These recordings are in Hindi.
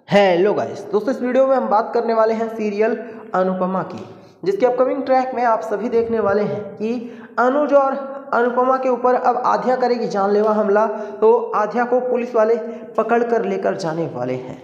हेलो गाइस दोस्तों, इस वीडियो में हम बात करने वाले हैं सीरियल अनुपमा की, जिसके अपकमिंग ट्रैक में आप सभी देखने वाले हैं कि अनुज और अनुपमा के ऊपर अब आध्या करेगी जानलेवा हमला। तो आध्या को पुलिस वाले पकड़ कर लेकर जाने वाले हैं।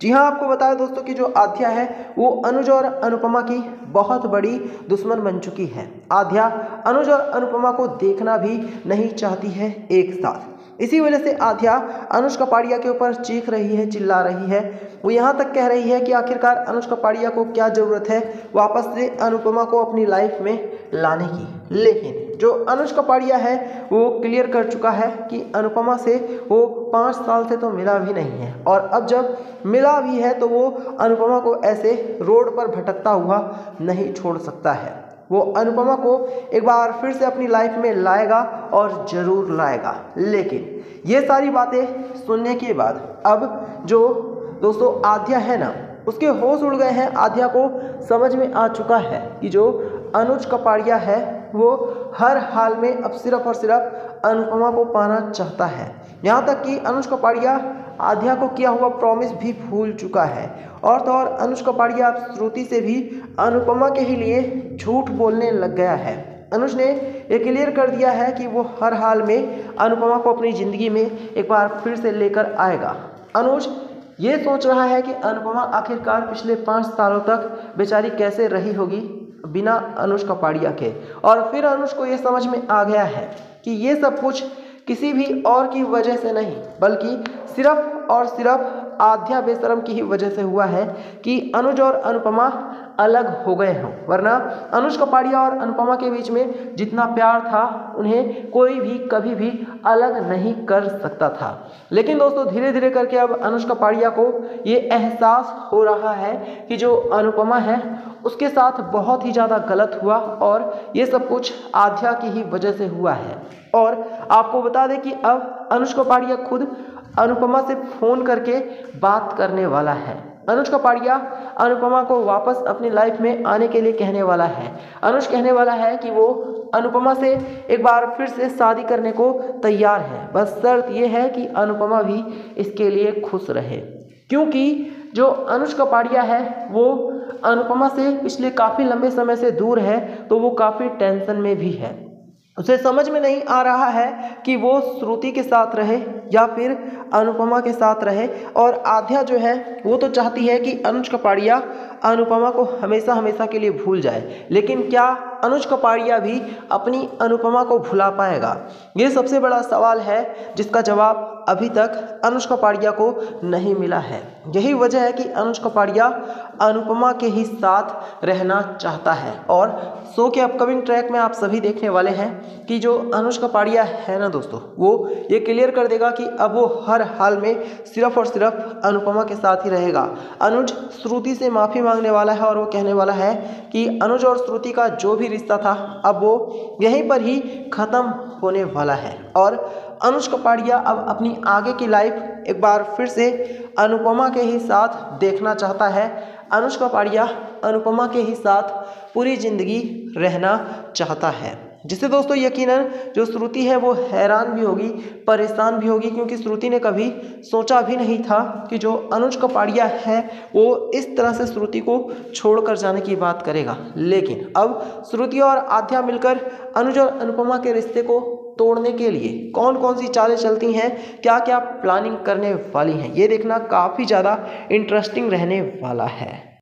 जी हाँ, आपको बताया दोस्तों कि जो आध्या है वो अनुज और अनुपमा की बहुत बड़ी दुश्मन बन चुकी है। आध्या अनुज और अनुपमा को देखना भी नहीं चाहती है एक साथ। इसी वजह से आध्या अनुज कपाड़िया के ऊपर चीख रही है, चिल्ला रही है। वो यहाँ तक कह रही है कि आखिरकार अनुज कपाड़िया को क्या ज़रूरत है वापस से अनुपमा को अपनी लाइफ में लाने की। लेकिन जो अनुज कपाड़िया है वो क्लियर कर चुका है कि अनुपमा से वो 5 साल से तो मिला भी नहीं है, और अब जब मिला भी है तो वो अनुपमा को ऐसे रोड पर भटकता हुआ नहीं छोड़ सकता है। वो अनुपमा को एक बार फिर से अपनी लाइफ में लाएगा और ज़रूर लाएगा। लेकिन ये सारी बातें सुनने के बाद अब जो दोस्तों आध्या है ना, उसके होश उड़ गए हैं। आध्या को समझ में आ चुका है कि जो अनुज कपाड़िया है वो हर हाल में अब सिर्फ और सिर्फ अनुपमा को पाना चाहता है। यहाँ तक कि अनुज कपाड़िया आध्या को किया हुआ प्रॉमिस भी भूल चुका है। और तो और अनुज कपाड़िया अब श्रुति से भी अनुपमा के ही लिए झूठ बोलने लग गया है। अनुज ने ये क्लियर कर दिया है कि वो हर हाल में अनुपमा को अपनी ज़िंदगी में एक बार फिर से लेकर आएगा। अनुज ये सोच रहा है कि अनुपमा आखिरकार पिछले 5 सालों तक बेचारी कैसे रही होगी बिना अनुज कपाड़िया के। और फिर अनुज को ये समझ में आ गया है कि ये सब कुछ किसी भी और की वजह से नहीं, बल्कि सिर्फ और सिर्फ आध्या बेशरम की ही वजह से हुआ है कि अनुज और अनुपमा अलग हो गए हों। वरना अनुज कपाड़िया और अनुपमा के बीच में जितना प्यार था उन्हें कोई भी कभी भी अलग नहीं कर सकता था। लेकिन दोस्तों धीरे धीरे करके अब अनुज कपाड़िया को ये एहसास हो रहा है कि जो अनुपमा है उसके साथ बहुत ही ज़्यादा गलत हुआ, और ये सब कुछ आध्या की ही वजह से हुआ है। और आपको बता दें कि अब अनुज कपाड़िया खुद अनुपमा से फ़ोन करके बात करने वाला है। अनुज कपाड़िया अनुपमा को वापस अपनी लाइफ में आने के लिए कहने वाला है। अनुज कहने वाला है कि वो अनुपमा से एक बार फिर से शादी करने को तैयार है, बस शर्त ये है कि अनुपमा भी इसके लिए खुश रहे। क्योंकि जो अनुज कपाड़िया है वो अनुपमा से पिछले काफ़ी लंबे समय से दूर है, तो वो काफ़ी टेंशन में भी है। उसे समझ में नहीं आ रहा है कि वो श्रुति के साथ रहे या फिर अनुपमा के साथ रहे। और आध्या जो है वो तो चाहती है कि अनुज कपाड़िया अनुपमा को हमेशा हमेशा के लिए भूल जाए। लेकिन क्या अनुज कपाड़िया भी अपनी अनुपमा को भुला पाएगा? ये सबसे बड़ा सवाल है जिसका जवाब अभी तक अनुज कपाड़िया को नहीं मिला है। यही वजह है कि अनुज कपाड़िया अनुपमा के ही साथ रहना चाहता है। और शो के अपकमिंग ट्रैक में आप सभी देखने वाले हैं कि जो अनुज कपाड़िया है ना दोस्तों, वो ये क्लियर कर देगा कि अब वो हर हाल में सिर्फ और सिर्फ अनुपमा के साथ ही रहेगा। अनुज श्रुति से माफ़ी मांगने वाला है और वो कहने वाला है कि अनुज और श्रुति का जो भी रिश्ता था अब वो यहीं पर ही ख़त्म होने वाला है। और अनुज कपाड़िया अब अपनी आगे की लाइफ एक बार फिर से अनुपमा के ही साथ देखना चाहता है। अनुज कपाड़िया अनुपमा के ही साथ पूरी ज़िंदगी रहना चाहता है, जिससे दोस्तों यकीनन जो श्रुति है वो हैरान भी होगी, परेशान भी होगी, क्योंकि श्रुति ने कभी सोचा भी नहीं था कि जो अनुज कपाड़िया है वो इस तरह से श्रुति को छोड़कर जाने की बात करेगा। लेकिन अब श्रुति और आध्या मिलकर अनुज और अनुपमा के रिश्ते को तोड़ने के लिए कौन कौन सी चालें चलती हैं, क्या क्या प्लानिंग करने वाली हैं, ये देखना काफ़ी ज़्यादा इंटरेस्टिंग रहने वाला है।